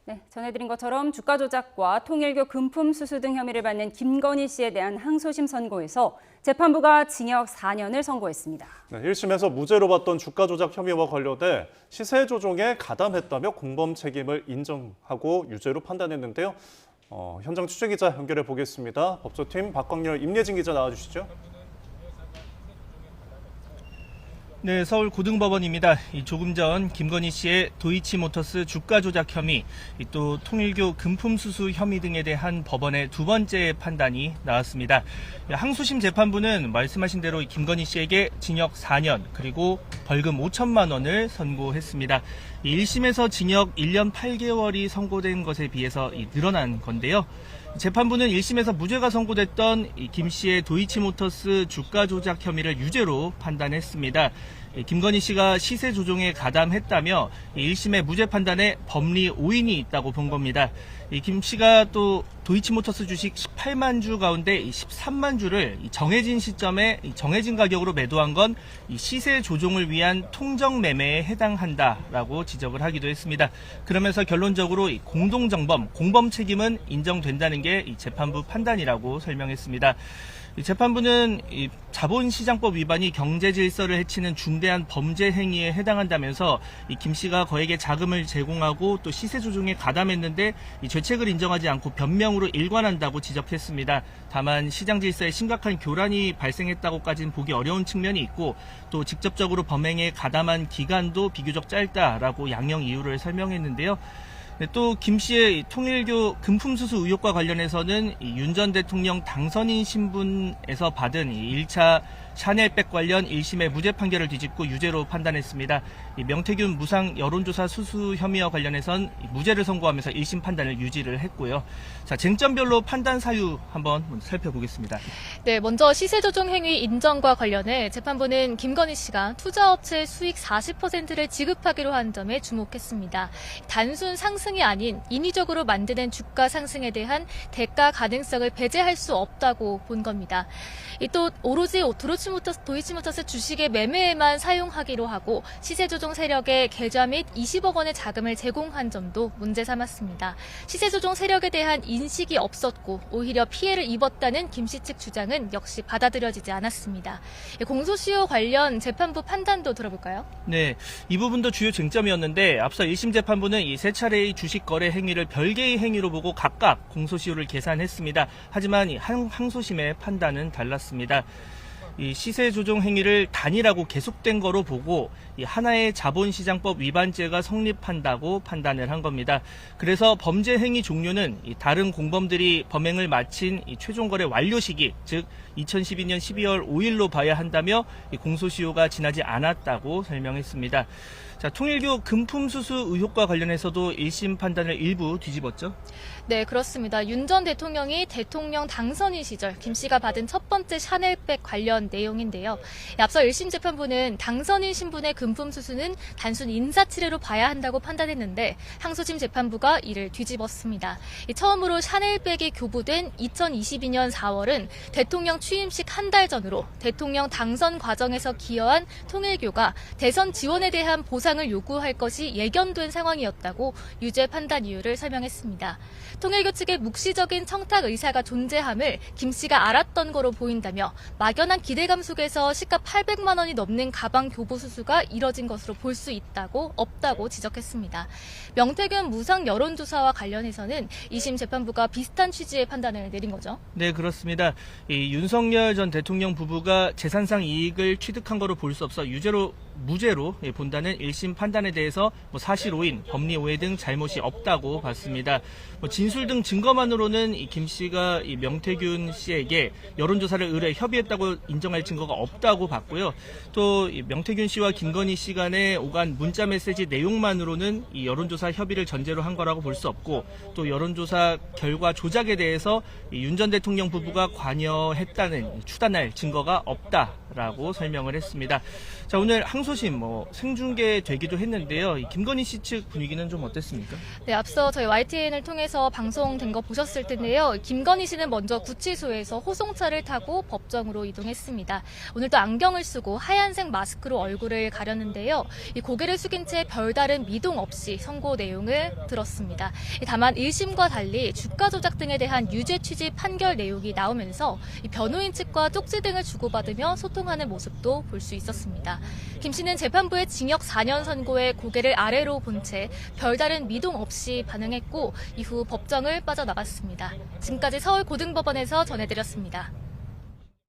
네, 전해드린 것처럼 주가 조작과 통일교 금품 수수 등 혐의를 받는 김건희 씨에 대한 항소심 선고에서 재판부가 징역 4년을 선고했습니다. 네, 1심에서 무죄로 봤던 주가 조작 혐의와 관련돼 시세 조종에 가담했다며 공범 책임을 인정하고 유죄로 판단했는데요. 현장 취재기자 연결해 보겠습니다. 법조팀 박광렬, 임예진 기자 나와주시죠. 네, 서울고등법원입니다. 조금 전 김건희 씨의 도이치모터스 주가 조작 혐의, 또 통일교 금품 수수 혐의 등에 대한 법원의 두 번째 판단이 나왔습니다. 항소심 재판부는 말씀하신 대로 김건희 씨에게 징역 4년 그리고 벌금 5천만 원을 선고했습니다. 1심에서 징역 1년 8개월이 선고된 것에 비해서 늘어난 건데요. 재판부는 1심에서 무죄가 선고됐던 김 씨의 도이치모터스 주가 조작 혐의를 유죄로 판단했습니다. 김건희 씨가 시세 조종에 가담했다며 1심의 무죄 판단에 법리 오인이 있다고 본 겁니다. 김 씨가 또 도이치모터스 주식 18만 주 가운데 13만 주를 정해진 시점에 정해진 가격으로 매도한 건 시세 조종을 위한 통정 매매에 해당한다라고 지적을 하기도 했습니다. 그러면서 결론적으로 공동정범, 공범 책임은 인정된다는 게 재판부 판단이라고 설명했습니다. 재판부는 자본시장법 위반이 경제질서를 해치는 중대한 범죄 행위에 해당한다면서 김 씨가 거액의 자금을 제공하고 또 시세 조종에 가담했는데 죄책을 인정하지 않고 변명으로 일관한다고 지적했습니다. 다만 시장 질서에 심각한 교란이 발생했다고까지는 보기 어려운 측면이 있고 또 직접적으로 범행에 가담한 기간도 비교적 짧다라고 양형 이유를 설명했는데요. 또 김 씨의 통일교 금품 수수 의혹과 관련해서는 윤 전 대통령 당선인 신분에서 받은 1차 샤넬백 관련 1심의 무죄 판결을 뒤집고 유죄로 판단했습니다. 명태균 무상 여론조사 수수 혐의와 관련해선 무죄를 선고하면서 1심 판단을 유지를 했고요. 자, 쟁점별로 판단 사유 한번 살펴보겠습니다. 네, 먼저 시세조종 행위 인정과 관련해 재판부는 김건희 씨가 투자업체 수익 40%를 지급하기로 한 점에 주목했습니다. 단순 상승이 아닌 인위적으로 만드는 주가 상승에 대한 대가 가능성을 배제할 수 없다고 본 겁니다. 또 오로지 도이치모터스 주식의 매매에만 사용하기로 하고 시세조종 세력에 계좌 및 20억 원의 자금을 제공한 점도 문제 삼았습니다. 시세조종 세력에 대한 인식이 없었고 오히려 피해를 입었다는 김 씨 측 주장은 역시 받아들여지지 않았습니다. 공소시효 관련 재판부 판단도 들어볼까요? 네, 이 부분도 주요 쟁점이었는데 앞서 1심 재판부는 이 세 차례의 주식 거래 행위를 별개의 행위로 보고 각각 공소시효를 계산했습니다. 하지만 이 항소심의 판단은 달랐습니다. 이 시세 조종 행위를 단일하고 계속된 거로 보고 이 하나의 자본시장법 위반죄가 성립한다고 판단을 한 겁니다. 그래서 범죄 행위 종류는 이 다른 공범들이 범행을 마친 이 최종 거래 완료 시기, 즉 2012년 12월 5일로 봐야 한다며 이 공소시효가 지나지 않았다고 설명했습니다. 자, 통일교 금품 수수 의혹과 관련해서도 1심 판단을 일부 뒤집었죠? 네, 그렇습니다. 윤 전 대통령이 대통령 당선인 시절 김 씨가 받은 첫 번째 샤넬백 관련 내용인데요. 앞서 1심 재판부는 당선인 신분의 금품 수수는 단순 인사치레로 봐야 한다고 판단했는데 항소심 재판부가 이를 뒤집었습니다. 처음으로 샤넬백이 교부된 2022년 4월은 대통령 취임식 한 달 전으로 대통령 당선 과정에서 기여한 통일교가 대선 지원에 대한 보상을 요구할 것이 예견된 상황이었다고 유죄 판단 이유를 설명했습니다. 통일교 측의 묵시적인 청탁 의사가 존재함을 김 씨가 알았던 거로 보인다며 막연한 기대감 속에서 시가 800만 원이 넘는 가방 교부 수수가 이뤄진 것으로 볼 수 없다고 지적했습니다. 명태균 무상 여론조사와 관련해서는 2심 재판부가 비슷한 취지의 판단을 내린 거죠. 네, 그렇습니다. 이 윤석열 전 대통령 부부가 재산상 이익을 취득한 거로 볼 수 없어 무죄로 본다는 1심 판단에 대해서 사실 오인, 법리 오해 등 잘못이 없다고 봤습니다. 진술 등 증거만으로는 이 김 씨가 이 명태균 씨에게 여론조사를 의뢰 협의했다고 인정할 증거가 없다고 봤고요. 또 이 명태균 씨와 김건희 씨 간에 오간 문자 메시지 내용만으로는 이 여론조사 협의를 전제로 한 거라고 볼 수 없고 또 여론조사 결과 조작에 대해서 윤 전 대통령 부부가 관여했다는 추단할 증거가 없다라고 설명을 했습니다. 자, 오늘 항소심 생중계되기도 했는데요. 이 김건희 씨 측 분위기는 좀 어땠습니까? 네, 앞서 저희 YTN을 통해서 방송된 거 보셨을 텐데요. 김건희 씨는 먼저 구치소에서 호송차를 타고 법정으로 이동했습니다. 오늘 또 안경을 쓰고 하얀색 마스크로 얼굴을 가렸는데요. 이 고개를 숙인 채 별다른 미동 없이 선고 내용을 들었습니다. 다만 1심과 달리 주가 조작 등에 대한 유죄 취지 판결 내용이 나오면서 이 변호인 측과 쪽지 등을 주고받으며 소통하는 모습도 볼 수 있었습니다. 김 씨는 재판부의 징역 4년 선고에 고개를 아래로 본 채 별다른 미동 없이 반응했고 이후 법정을 빠져나갔습니다. 지금까지 서울고등법원에서 전해드렸습니다.